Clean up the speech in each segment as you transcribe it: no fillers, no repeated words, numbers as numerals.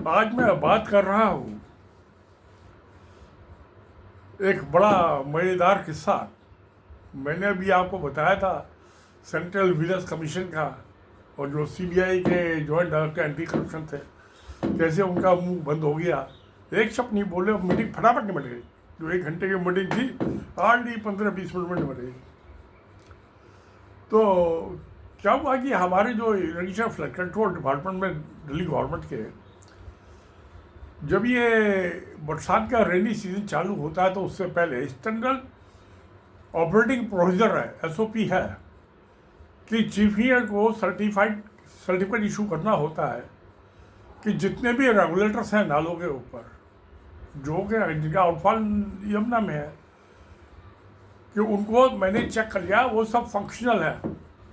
आज मैं बात कर रहा हूँ एक बड़ा मज़ेदार किस्सा। मैंने अभी आपको बताया था सेंट्रल विजिलेंस कमीशन का और जो सीबीआई के जॉइंट डायरेक्टर एंटी करप्शन थे, कैसे उनका मुंह बंद हो गया, एक शब्द नहीं बोले, मीटिंग फटाफट निपट गई। जो 1 घंटे की मीटिंग थी आज नहीं 15-20 मिनट में निपट गई। तो क्या हुआ कि हमारे जो इरिगेशन फ्लड कंट्रोल डिपार्टमेंट में दिल्ली गवर्नमेंट के, जब ये बरसात का रेनी सीजन चालू होता है तो उससे पहले स्टैंडर्ड ऑपरेटिंग प्रोसीजर है, एसओपी है कि चीफ इंजीनियर को सर्टिफिकेट इशू करना होता है कि जितने भी रेगुलेटर्स हैं नालों के ऊपर, जो कि जिनका आउटफॉल यमुना में है, कि उनको मैंने चेक कर लिया, वो सब फंक्शनल है,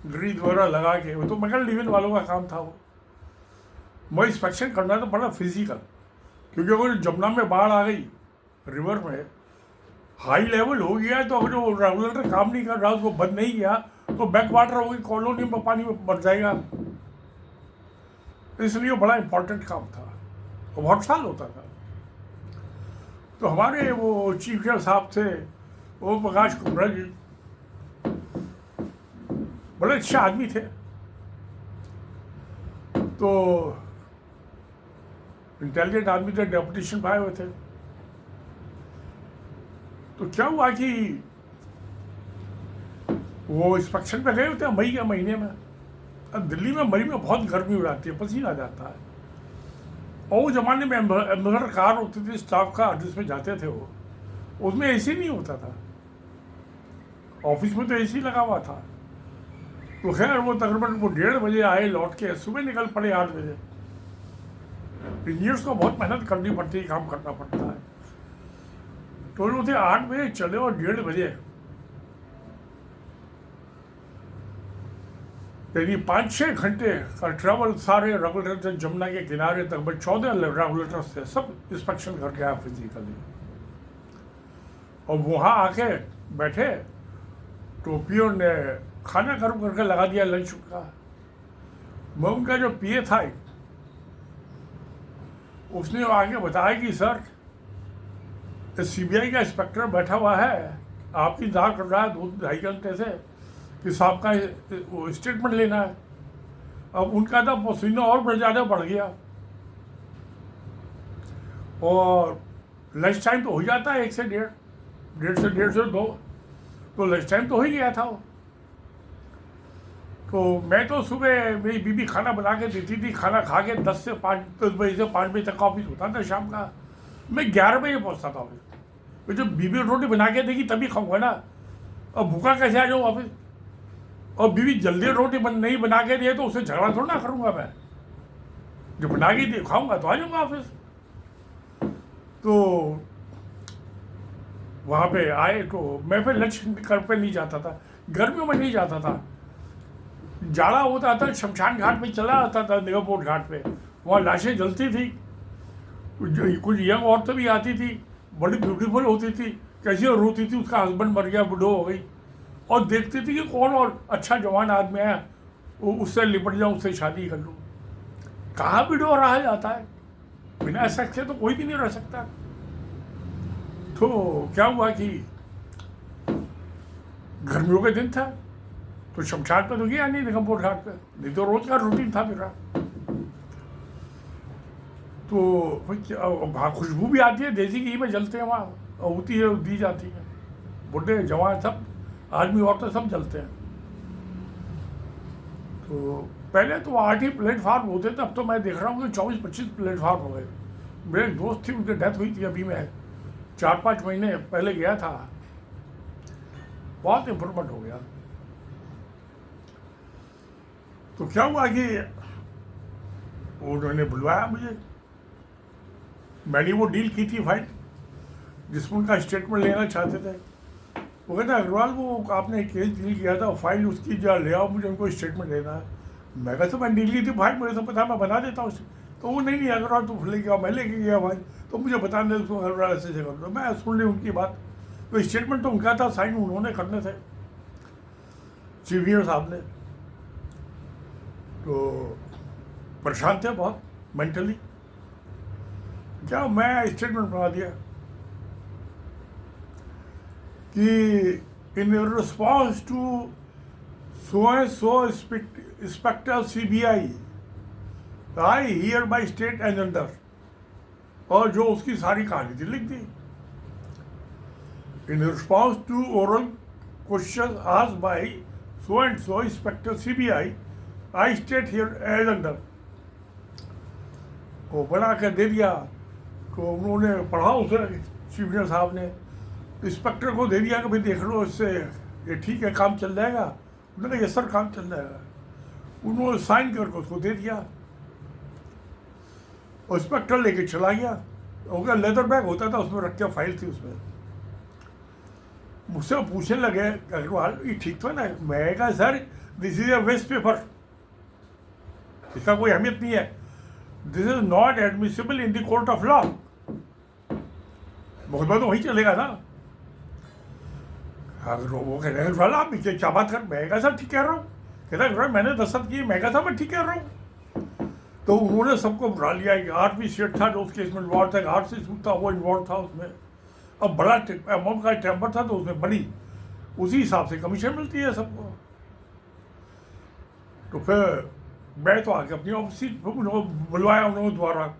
ग्रीज वगैरह लगा के। वो तो मगर डिवीजन वालों का काम था। वो इंस्पेक्शन करना तो बड़ा फिजिकल, क्योंकि अगर जमुना में बाढ़ आ गई, रिवर में हाई लेवल हो गया, तो अगर जो रेगुलेटर काम नहीं कर रहा, उसको बंद नहीं किया, तो बैक वाटर होगी, कॉलोनी में पानी में बढ़ जाएगा। इसलिए बड़ा इंपॉर्टेंट काम था और बहुत साल होता था। तो हमारे वो चीफ इंजीनियर साहब थे, वो प्रकाश कुमरा जी, बड़े अच्छे आदमी थे। तो इंटेलिजेंट आदमी थे, डेपुटेशन पाए हुए थे। तो क्या हुआ कि वो इंस्पेक्शन पे गए होते हैं मई के महीने में। अब दिल्ली में मई में बहुत गर्मी हो जाती है, पसीना आ जाता है। और उस जमाने में एम्बेसडर कार होती थी स्टाफ का, जिसमें जाते थे वो, उसमें एसी नहीं होता था। ऑफिस में तो एसी लगा हुआ था। तो खैर वो तकरीबन वो 1:30 बजे आए, लौट के सुबह निकल पड़े 8 बजे। इंजीनियर्स को बहुत मेहनत करनी पड़ती है, काम करना पड़ता है। तो वो थे 8 बजे चले और 1:30 बजे, यानी 5-6 घंटे का ट्रैवल, सारे रेगुलेटर थे जमुना के किनारे तक, 14 रेगुलेटर्स थे, सब इंस्पेक्शन करके आया फिजिकली। और वहाँ आके बैठे तो पीओ ने खाना गर्म करके लगा दिया, लंच का। मैं उनका जो पीए था, उसने आगे बताया कि सर, सीबीआई का इंस्पेक्टर बैठा हुआ है, आपकी इंतजार कर रहा है 2-2.5 घंटे से कि साहब का वो स्टेटमेंट लेना है। अब उनका तो पसीना और ज़्यादा बढ़ गया। और लंच टाइम तो हो जाता है 1 से 1:30, 1:30 से 2, तो लंच टाइम तो हो ही गया था वो। तो मैं तो सुबह मेरी बीबी खाना बना के देती थी, खाना खा के 10 बजे से 5 बजे तक का ऑफिस होता था शाम का। मैं 11 बजे पहुँचता था ऑफिस। तो जब बीबी रोटी बना के देगी तभी खाऊंगा ना, और भूखा कैसे आ जाऊँ ऑफिस। और बीवी जल्दी रोटी नहीं बना के दिए तो उससे झगड़ा थोड़ा ना करूँगा मैं। जो बना के दिए खाऊंगा तो आ जाऊँगा ऑफिस। तो वहाँ पे आए तो मैं फिर लंच कर पे नहीं जाता था, गर्मियों में नहीं जाता था। जाड़ा होता था, शमशान घाट पे चला आता था, निगमबोध घाट पे। वहाँ लाशें जलती थी, कुछ यंग औरतें भी आती थी, बड़ी ब्यूटीफुल होती थी, कैसी रोती थी, उसका हस्बैंड मर गया, बुढ़ो हो गई, और देखती थी कि कौन और अच्छा जवान आदमी है, वो उससे लिपट जाऊँ, उससे शादी कर लूँ। कहाँ विडो रहा जाता है, बिना सेक्स के तो कोई भी नहीं रह सकता। तो क्या हुआ कि गर्मियों का दिन था, तो शमशान पे तो गया नहीं, निगमबोध घाट पे, नहीं तो रोज का रूटीन था मेरा। तो वहाँ खुशबू भी आती है, देसी घी में जलते हैं वहाँ, होती है, दी जाती है, बुढ़े जवान सब, आदमी औरतें सब जलते हैं। तो पहले तो 8 ही प्लेटफार्म होते थे, अब तो मैं देख रहा हूँ कि 24-25 प्लेटफार्म हो गए। मेरे एक दोस्त थी, उनकी डेथ हुई थी अभी, मैं 4-5 महीने पहले गया था। बहुत इम्प्रूवमेंट हो गया। तो क्या हुआ कि उन्होंने बुलवाया मुझे, मैंने वो डील की थी फाइल जिसमें उनका स्टेटमेंट लेना चाहते थे। वो कहते अग्रवाल, वो आपने केस डील किया था, फाइल उसकी जो ले आओ, मुझे उनको स्टेटमेंट लेना है। मैं कहता मैं डील की थी फाइल, मुझे तो पता, मैं बना देता हूँ। तो वो नहीं अग्रवाल तुम लेके आओ, मैं लेके गया भाई, तो मुझे बताने दो अग्रवाल ऐसे कर दो। मैं सुन ली उनकी बात। तो स्टेटमेंट तो उनका था, साइन उन्होंने करने थे, चीफ इंजीनियर साहब ने। तो परेशान थे बहुत मेंटली। क्या मैं स्टेटमेंट बना दिया कि in response to so inspector CBI I hereby state as under, और जो उसकी सारी कहानी थी लिख दी। In response to oral question asked by so and so inspector CBI I state here as under, वो बना कर दे दिया। तो उन्होंने पढ़ा उसे, चीफ इंजीनियर साहब ने इंस्पेक्टर को दे दिया कि भाई देख लो, इससे ये ठीक है, काम चल जाएगा। उन्होंने कहा यस सर, काम चल जाएगा। उन्होंने साइन करके उसको दे दिया, और इंस्पेक्टर लेके चला गया। उनका लेदर बैग होता था, उसमें रख के फाइल थी उसमें। मुझसे पूछने लगे अग्रवाल ये ठीक था ना? मैं कहा sir this is a waste paper, इसका कोई अहमियत नहीं है, this is not admissible in the court of law. मुकदमा तो वही चलेगा ना। अगर वो कह रहे हैं आप क्या बात कर, मैं कहा सर ठीक कह रहा हूँ। कहता है मैंने दस्तखत किए, मैं कहा था मैं ठीक कह रहा हूँ। तो उन्होंने सबको बुला लिया कि RP सेठ था जो उस केस में इन्वॉल्व था, RC सूद था वो इन्वॉल्व था उसमें। अब बड़ा अमाउंट का टेम्पर था तो उसमें बड़ी, उसी हिसाब से कमीशन मिलती है सबको। तो फिर मैं तो आके अपनी ऑफिस बुलवाया उन्होंने द्वारा।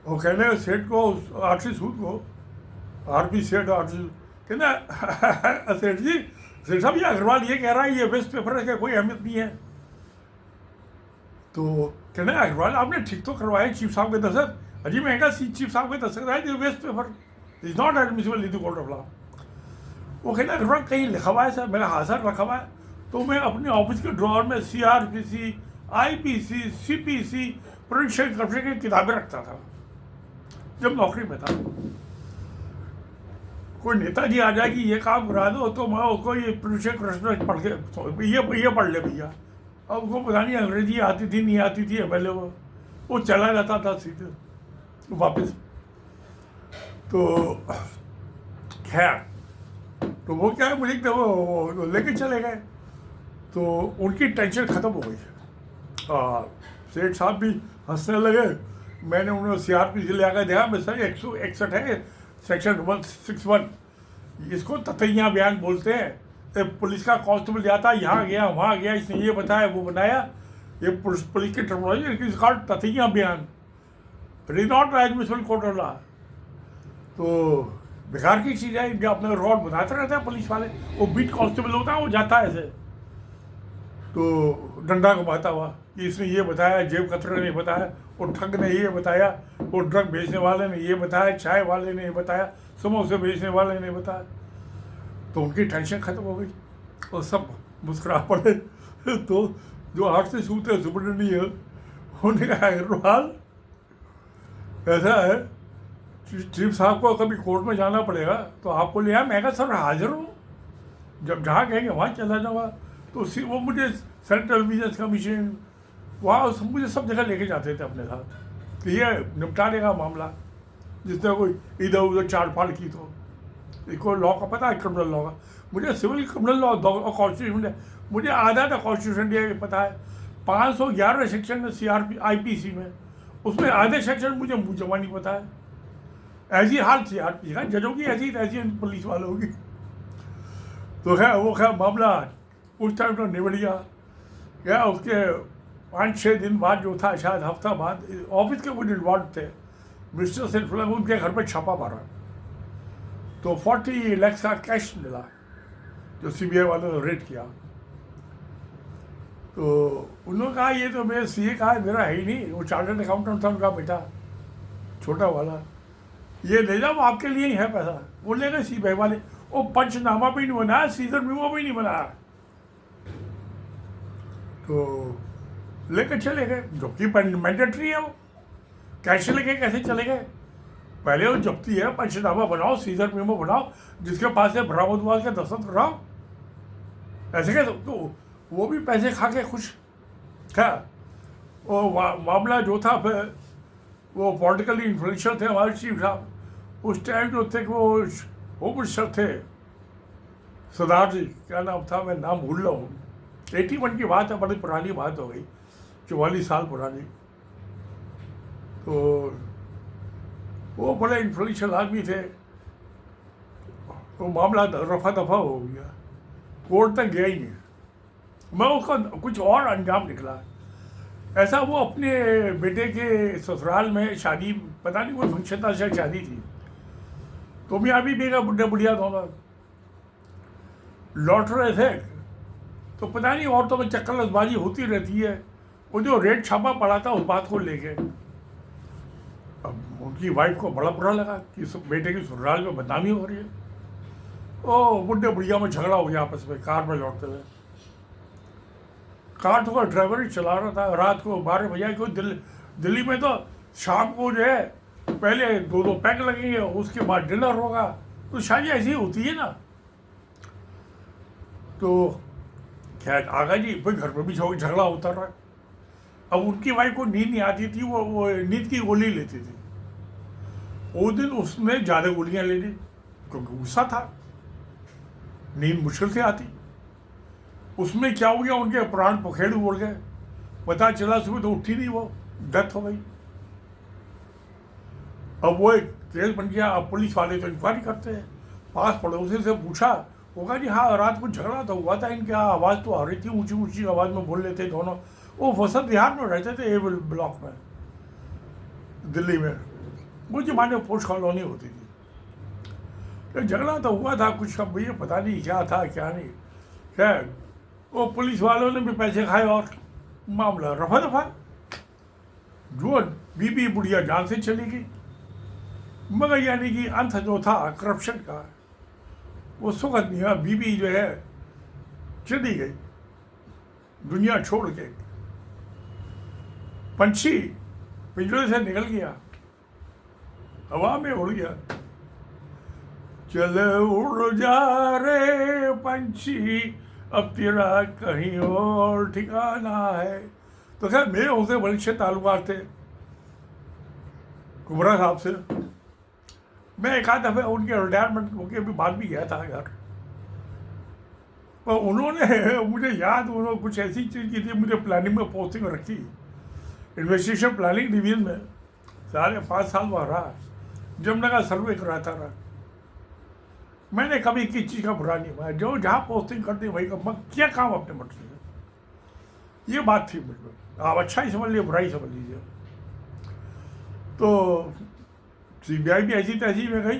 वो कहने सेठ को, RC सूद को, RP सेठ RC कहना सेठ जी, सेठ साहब ये अग्रवाल ये कह रहा है ये वेस्ट पेपर है, क्या कोई अहमियत नहीं है। तो कहना अग्रवाल आपने ठीक तो करवाया चीफ साहब के दस्तखत। अजी मैं कहा चीफ साहब के दस्तखत है, waste paper is not admissible in the court of law. वो कहना अग्रवाल कहीं लिखा हुआ है सर? मैंने हाँ सर रखा हुआ है। तो मैं अपने ऑफिस के ड्रॉअर में CRPC, IPC, CPC, provincial commissioner की किताबें रखता था जब नौकरी में था। कोई नेताजी आ जाए कि ये काम करा दो तो मैं उसको ये प्रोविंशियल कमिश्नर पढ़ के ये पढ़ ले भैया। अब उसको पता नहीं अंग्रेजी आती थी नहीं आती थी, पहले वो चला जाता था सीधे वापस। तो खैर, तो वो क्या है, मुझे वो लेके चले गए। तो उनकी टेंशन ख़त्म हो गई। सेठ साहब भी हंसने लगे। मैंने उन्हें CRPC ले आकर देखा, मैं सर 161 है सेक्शन 161, इसको ततैया बयान बोलते हैं। पुलिस का कांस्टेबल जाता है यहाँ गया वहाँ गया, इसने ये बताया वो बनाया, ये पुलिस की टर्मिनोलॉजी, इज कॉल्ड ततैया बयान, it is not admissible court of law. तो बेकार की चीज़ है, जो अपने रॉड बनाते रहते हैं पुलिस वाले। वो बीट कांस्टेबल होता है, वो जाता है ऐसे तो डंडा घुमाता हुआ कि इसने ये बताया, जेब कतरे ने बताया, वो ठग ने ये बताया, वो ड्रग बेचने वाले ने ये बताया, चाय वाले ने ये बताया, समोसे बेचने वाले ने बताया। तो उनकी टेंशन खत्म हो गई और सब मुस्कुरा पड़े। तो जो 8 से सूते सुपरडेंट है उन्होंने कहा अग्रवाल ऐसा है, चीफ साहब को कभी कोर्ट में जाना पड़ेगा तो आपको ले आया। मैं कहा सर हाजिर हूँ, जब जहाँ कहेंगे वहाँ चला जाऊँगा। तो वो मुझे सेंट्रल विजिलेंस कमीशन वहाँ मुझे सब जगह लेके जाते थे अपने साथ कि ये निपटा देगा मामला, जिसने कोई इधर उधर चार फाड़ की। तो इसको लॉ का पता है, क्रिमिनल लॉ का। मुझे सिविल क्रिमिनल लॉ और कॉन्स्टिट्यूशन मुझे आधा था, कॉन्स्टिट्यूशन ये पता है। 511 सेक्शन है IPC में, उसमें आधे सेक्शन मुझे मुँह जबानी पता है। ऐसी हाल CRPC का, जजों की ऐसी ऐसी पुलिस वालों की। तो खैर वो मामला उस टाइम तो निबट गया। क्या उसके 5-6 दिन बाद जो था, शायद हफ्ता बाद, ऑफिस के कुछ इन्वॉल्व थे, मिनिस्टर से उनके घर पर छापा मारा तो 40 लाख का कैश मिला जो CBI वालों ने रेड किया। तो उन्होंने कहा ये तो मेरे CA का है, मेरा है ही नहीं। वो चार्टर्ड अकाउंटेंट था उनका बेटा छोटा वाला, ये ले जाओ आपके लिए ही है पैसा। वो ले गए CBI वाले, वो पंचनामा भी नहीं बनाया, सीजन मीमो भी नहीं बनाया, तो लेकर चले गए, जो कि मैंडेटरी है। वो कैसे लेके कैसे चले गए? पहले वो जब्ती है, पंचनामा बनाओ, सीजर मीमो बनाओ, जिसके पास है बरामद हुआ के दस्तखत कराओ। ऐसे कैसे? तो वो भी पैसे खा के खुश। क्या वो मामला जो था, फिर वो पॉलिटिकली इन्फ्लुएंशियल थे हमारे चीफ साहब उस टाइम जो थे, वो होम मिनिस्टर थे सरदार जी, क्या नाम था, मैं नाम भूल रहा हूँ। 81 की बात है, बड़ी पुरानी बात हो गई, 44 साल पुरानी। तो वो बड़े इन्फ्लुएंशियल आदमी थे, तो मामला रफा दफा हो गया, कोर्ट तक गया ही नहीं। मैं उसका कुछ और अंजाम निकला। ऐसा वो अपने बेटे के ससुराल में शादी, पता नहीं कोई फंक्शन था, शायद शादी थी, तो मैं अभी बेगा बुढ़े बुढ़िया दोनों लौट रहे थे, तो पता नहीं औरतों में चक्करबाजी होती रहती है। वो जो रेड छापा पड़ा था उस बात को लेके, अब उनकी वाइफ को बड़ा बुरा लगा कि बेटे की ससुराल में बदनामी हो रही है। ओ बुढ़े बुढ़िया में झगड़ा हो गया आपस में, कार में लौटते हुए। कार तो ड्राइवर ही चला रहा था, रात को 12 बजे को। दिल्ली में तो शाम को जो है पहले 2-2 पैक लगेंगे, उसके बाद डिनर होगा, तो शादी ऐसी होती है ना। तो खैर आगा जी फिर घर पर भी झगड़ा होता रहा। अब उनकी वाइफ को नींद नहीं आती थी, वो नींद की गोली लेती थी। वो दिन उसने ज़्यादा गोलियां ले ली क्योंकि गुस्सा था, नींद मुश्किल से आती। उसमें क्या हो गया, उनके प्राण पखेड़ उड़ गए। पता चला सुबह तो उठी नहीं, वो डेथ हो गई। अब वो एक केस बन गया। अब पुलिस वाले तो इंक्वायरी करते हैं, पास पड़ोसी से पूछा, होगा जी हाँ रात को झगड़ा तो हुआ था, इनकी आवाज़ तो आ रही थी, ऊंची ऊंची आवाज़ में बोल लेते दोनों। वो वसंत विहार में रहते थे, ए ब्लॉक में, दिल्ली में। वो जमाने में पोस्ट कॉलोनी होती थी। तो झगड़ा तो हुआ था कुछ, कब भैया पता नहीं क्या था क्या नहीं। खैर वो पुलिस वालों ने भी पैसे खाए और मामला रफा दफा। जो बीबी बुढ़िया जान से चली गई, मगर यानी कि अंत जो था करप्शन का, वो सुखद नहीं हुआ। बीबी जो है चली गई दुनिया छोड़ के। पंछी पिंजरे से निकल गया, हवा में उड़ गया। चल उड़ जा रे पंछी, अब तेरा कहीं और ठिकाना है। तो खैर मेरे उनसे बड़े अच्छे ताल्लुकात थे कुबरा साहब से। मैं एक आध दफ़े उनके रिटायरमेंट के भी बाद भी गया था घर, पर उन्होंने मुझे याद, उन्होंने कुछ ऐसी चीज़ की थी, मुझे प्लानिंग में पोस्टिंग रखी, इन्वेस्टिगेशन प्लानिंग डिवीजन में। सारे 5 साल वहाँ रहा, जमनगर सर्वे कराता रहा। मैंने कभी किसी चीज़ का बुरा नहीं माना, जो जहाँ पोस्टिंग करती वही का क्या काम अपने मर्जी से। ये बात थी बिल्कुल। आप अच्छा ही समझ लीजिए, बुरा ही समझ लीजिए। तो CBI भी ऐसी तैसी में गई,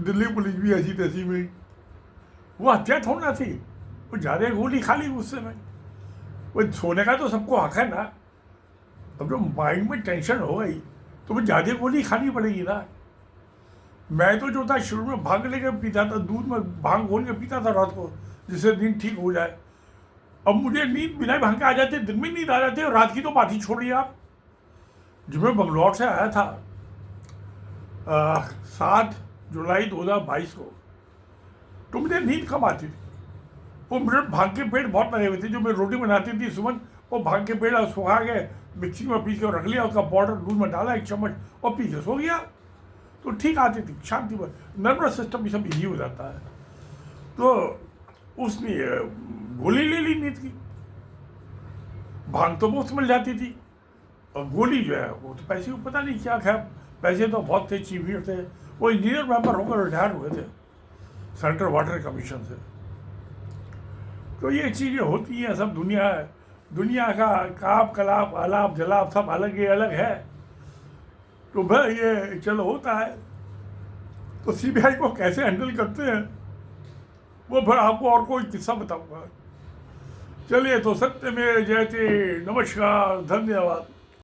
दिल्ली पुलिस भी ऐसी तैसी में गई। वो हत्या थोड़ी ना थी, वो ज़्यादा गोली खा ली गुस्से में। वो सोने का तो सबको हक है ना। अब जो माइंड में टेंशन हो गई तो वो ज़्यादा गोली खानी पड़ेगी ना। मैं तो जो था शुरू में भांग लेके पीता था, दूध में भांग घोल के पीता था रात को, जिससे नींद ठीक हो जाए। अब मुझे नींद बिना भांग के आ जाती है, दिन में नींद आ जाती है, और रात की तो बात ही छोड़िए आप। जब मैं बंगलौर से आया था 7 जुलाई 2022 को, तो मुझे नींद कम आती थी। वो मेरे भांग के पेड़ बहुत लगे हुए थे। जो मैं रोटी बनाती थी सुबह, वो भांग के पेड़ सुखा के मिक्सी में पीस के रख लिया, उसका पाउडर दूध में डाला 1 चम्मच, और पी के सो गया, तो ठीक आती थी, शांति पर। नर्वस सिस्टम भी सब इजी हो जाता है। तो उसने गोली ले ली नींद की। भांग तो मुफ्त मिल जाती थी, और गोली जो है वो तो पैसे को पता नहीं क्या। खैर पैसे तो बहुत थे, चीफ थे। वो इंजीनियर मेंबर होकर रिटायर हुए थे सेंट्रल वाटर कमीशन से। तो ये चीज़ें होती हैं, सब दुनिया का काप कलाप अलाप जलाप सब अलग ही अलग है। तो भाई ये चलो होता है। तो CBI को कैसे हैंडल करते हैं वो फिर आपको और कोई किस्सा बताऊंगा। चलिए, तो सत्य में जयते। नमस्कार, धन्यवाद।